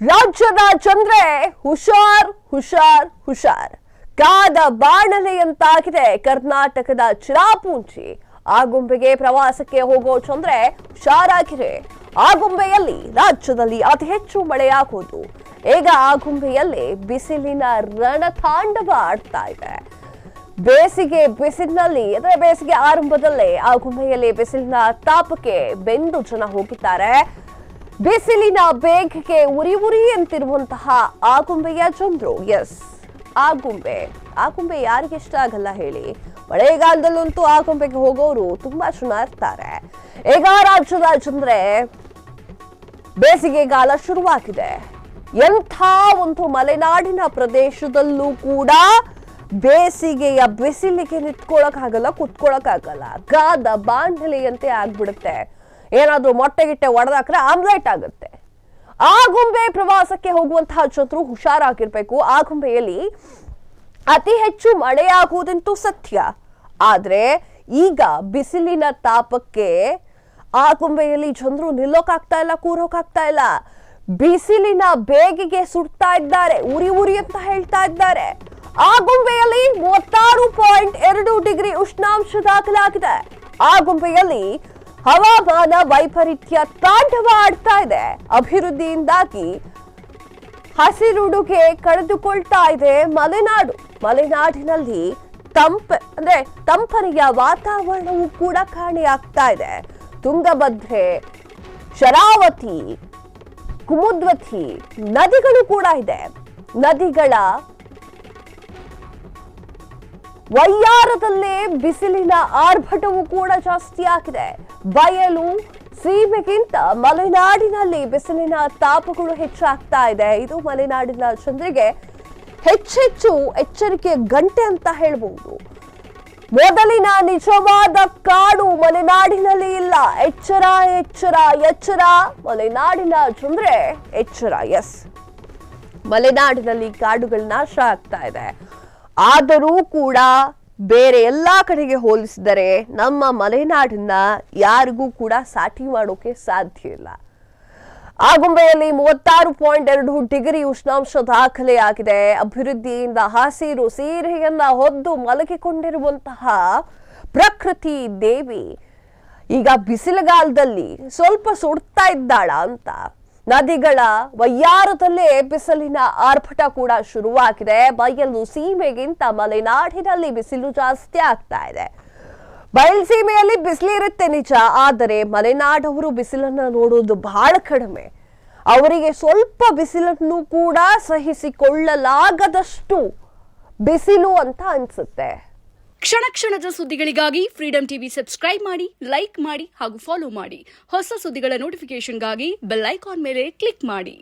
ರಾಜ್ಯದ ಚಂದ್ರೆ ಹುಷಾರ್ ಹುಷಾರ್ ಹುಷಾರ್ ಕಾದ ಬಾಣಲೆಯಂತಾಗಿದೆ ಕರ್ನಾಟಕದ ಚಿರಾಪುಂಜಿ. ಆಗುಂಬೆಗೆ ಪ್ರವಾಸಕ್ಕೆ ಹೋಗೋ ಚಂದ್ರೆ ಹುಷಾರಾಗಿದೆ. ಆಗುಂಬೆಯಲ್ಲಿ ರಾಜ್ಯದಲ್ಲಿ ಅತಿ ಹೆಚ್ಚು ಮಳೆಯಾಗುವುದು. ಈಗ ಆಗುಂಬೆಯಲ್ಲಿ ಬಿಸಿಲಿನ ರಣತಾಂಡವ ಆಡ್ತಾ ಇದೆ. ಬೇಸಿಗೆ ಆರಂಭದಲ್ಲೇ ಆಗುಂಬೆಯಲ್ಲಿ ಬಿಸಿಲಿನ ತಾಪಕ್ಕೆ ಬೆಂದು ಜನ ಹೋಗಿದ್ದಾರೆ. ಬಿಸಿಲಿನ ಬೇಗೆಗೆ ಉರಿ ಉರಿ ಅಂತಿರುವಂತಹ ಆಗುಂಬೆಯ ಚಂದ್ರು. ಎಸ್, ಆಗುಂಬೆ ಯಾರಿಗೆ ಇಷ್ಟ ಆಗಲ್ಲ ಹೇಳಿ. ಮಳೆಗಾಲದಲ್ಲಂತೂ ಆಗುಂಬೆಗೆ ಹೋಗೋರು ತುಂಬಾ ಜನ ಇರ್ತಾರೆ. ಈಗ ರಾಜ್ಯದ ಚಂದ್ರೆ ಬೇಸಿಗೆಗಾಲ ಶುರುವಾಗಿದೆ. ಎಂಥ ಒಂದು ಮಲೆನಾಡಿನ ಪ್ರದೇಶದಲ್ಲೂ ಕೂಡ ಬೇಸಿಗೆಯ ಬಿಸಿಲಿಗೆ ನಿಂತ್ಕೊಳ್ಳೋಕ್ಕಾಗಲ್ಲ, ಕುತ್ಕೊಳ್ಳೋಕ್ಕಾಗಲ್ಲ. ಗಾದ ಬಾಂಡಲೆಯಂತೆ ಆಗ್ಬಿಡುತ್ತೆ. ಏನಾದ್ರೂ ಮೊಟ್ಟೆಗಿಟ್ಟೆ ಒಡೆದಾಕ್ರೆ ಆಮ್ಲೆಟ್ ಆಗುತ್ತೆ. ಆಗುಂಬೆ ಪ್ರವಾಸಕ್ಕೆ ಹೋಗುವಂತಹ ಚಂದ್ರು ಹುಷಾರಾಗಿರ್ಬೇಕು. ಆಗುಂಬೆಯಲ್ಲಿ ಅತಿ ಹೆಚ್ಚು ಮಳೆಯಾಗುವುದಂತೂ ಸತ್ಯ. ಆದ್ರೆ ಈಗ ಬಿಸಿಲಿನ ತಾಪಕ್ಕೆ ಆಗುಂಬೆಯಲ್ಲಿ ಚಂದ್ರು ನಿಲ್ಲೋಕಾಗ್ತಾ ಇಲ್ಲ, ಕೂರೋಕಾಗ್ತಾ ಇಲ್ಲ. ಬಿಸಿಲಿನ ಬೇಗೆಗೆ ಸುಡ್ತಾ ಇದ್ದಾರೆ, ಉರಿ ಉರಿ ಅಂತ ಹೇಳ್ತಾ ಇದ್ದಾರೆ. ಆಗುಂಬೆಯಲ್ಲಿ 36.2 ಡಿಗ್ರಿ ಉಷ್ಣಾಂಶ ದಾಖಲಾಗಿದೆ. ಆಗುಂಬೆಯಲ್ಲಿ ಹವಾಮಾನ ವೈಪರೀತ್ಯ ತಾಂಡವ ಆಡ್ತಾ ಇದೆ. ಅಭಿವೃದ್ಧಿಯಿಂದಾಗಿ ಹಸಿರುಡುಗೆ ಕಳೆದುಕೊಳ್ತಾ ಇದೆ ಮಲೆನಾಡಿನಲ್ಲಿ ತಂಪನೆಯ ವಾತಾವರಣವೂ ಕೂಡ ಕಾಣೆಯಾಗ್ತಾ ಇದೆ. ತುಂಗಭದ್ರೆ, ಶರಾವತಿ, ಕುಮುದ್ವತಿ ನದಿಗಳು ಕೂಡ ಇದೆ. ನದಿಗಳ ವಯ್ಯಾರದಲ್ಲೇ ಬಿಸಿಲಿನ ಆರ್ಭಟವೂ ಕೂಡ ಜಾಸ್ತಿ ಆಗಿದೆ. ಬಯಲು ಸೀಮೆಗಿಂತ ಮಲೆನಾಡಿನಲ್ಲಿ ಬಿಸಿಲಿನ ತಾಪಗಳು ಹೆಚ್ಚಾಗ್ತಾ ಇದೆ. ಇದು ಮಲೆನಾಡಿನ ಚಂದ್ರಿಗೆ ಹೆಚ್ಚೆಚ್ಚು ಎಚ್ಚರಿಕೆಯ ಗಂಟೆ ಅಂತ ಹೇಳ್ಬಹುದು. ಮೊದಲಿನ ನಿಜವಾದ ಕಾಡು ಮಲೆನಾಡಿನಲ್ಲಿ ಇಲ್ಲ. ಎಚ್ಚರ ಎಚ್ಚರ ಎಚ್ಚರ, ಮಲೆನಾಡಿನ ಚಂದ್ರೆ ಎಚ್ಚರ. ಎಸ್, ಮಲೆನಾಡಿನಲ್ಲಿ ಕಾಡುಗಳ ನಾಶ ಆಗ್ತಾ ಇದೆ. ಆದರೂ ಕೂಡ ಬೇರೆ ಎಲ್ಲಾ ಕಡೆಗೆ ಹೋಲಿಸಿದರೆ ನಮ್ಮ ಮಲೆನಾಡನ್ನ ಯಾರಿಗೂ ಕೂಡ ಸಾಟಿ ಮಾಡೋಕೆ ಸಾಧ್ಯ ಇಲ್ಲ. ಆಗುಂಬೆಯಲ್ಲಿ 36.2 ಡಿಗ್ರಿ ಉಷ್ಣಾಂಶ ದಾಖಲೆಯಾಗಿದೆ. ಅಭಿವೃದ್ಧಿಯಿಂದ ಹಸಿರು ಸೀರೆಯನ್ನ ಹೊದ್ದು ಮಲಗಿಕೊಂಡಿರುವಂತಹ ಪ್ರಕೃತಿ ದೇವಿ ಈಗ ಬಿಸಿಲುಗಾಲದಲ್ಲಿ ಸ್ವಲ್ಪ ಸುಡ್ತಾ ಇದ್ದಾಳ ಅಂತ. ನದಿಗಳ ವಯ್ಯಾರದಲ್ಲೇ ಬಿಸಿಲಿನ ಆರ್ಭಟ ಕೂಡ ಶುರುವಾಗಿದೆ. ಬಯಲು ಸೀಮೆಗಿಂತ ಮಲೆನಾಡಿನಲ್ಲಿ ಬಿಸಿಲು ಜಾಸ್ತಿ ಆಗ್ತಾ ಇದೆ. ಬಯಲ್ಸೀಮೆಯಲ್ಲಿ ಬಿಸಿಲಿರುತ್ತೆ ನಿಜ, ಆದರೆ ಮಲೆನಾಡವರು ಬಿಸಿಲನ್ನ ನೋಡೋದು ಬಹಳ ಕಡಿಮೆ. ಅವರಿಗೆ ಸ್ವಲ್ಪ ಬಿಸಿಲನ್ನು ಕೂಡ ಸಹಿಸಿಕೊಳ್ಳಲಾಗದಷ್ಟು ಬಿಸಿಲು ಅಂತ ಅನ್ಸುತ್ತೆ. ಕ್ಷಣ ಕ್ಷಣದ ಸುದ್ದಿಗಳಿಗಾಗಿ ಫ್ರೀಡಂ ಟಿವಿ ಸಬ್ಸ್ಕ್ರೈಬ್ ಮಾಡಿ, ಲೈಕ್ ಮಾಡಿ ಹಾಗೂ ಫಾಲೋ ಮಾಡಿ. ಹೊಸ ಸುದ್ದಿಗಳ ನೋಟಿಫಿಕೇಶನ್ಗಾಗಿ ಬೆಲ್ ಐಕಾನ್ ಮೇಲೆ ಕ್ಲಿಕ್ ಮಾಡಿ.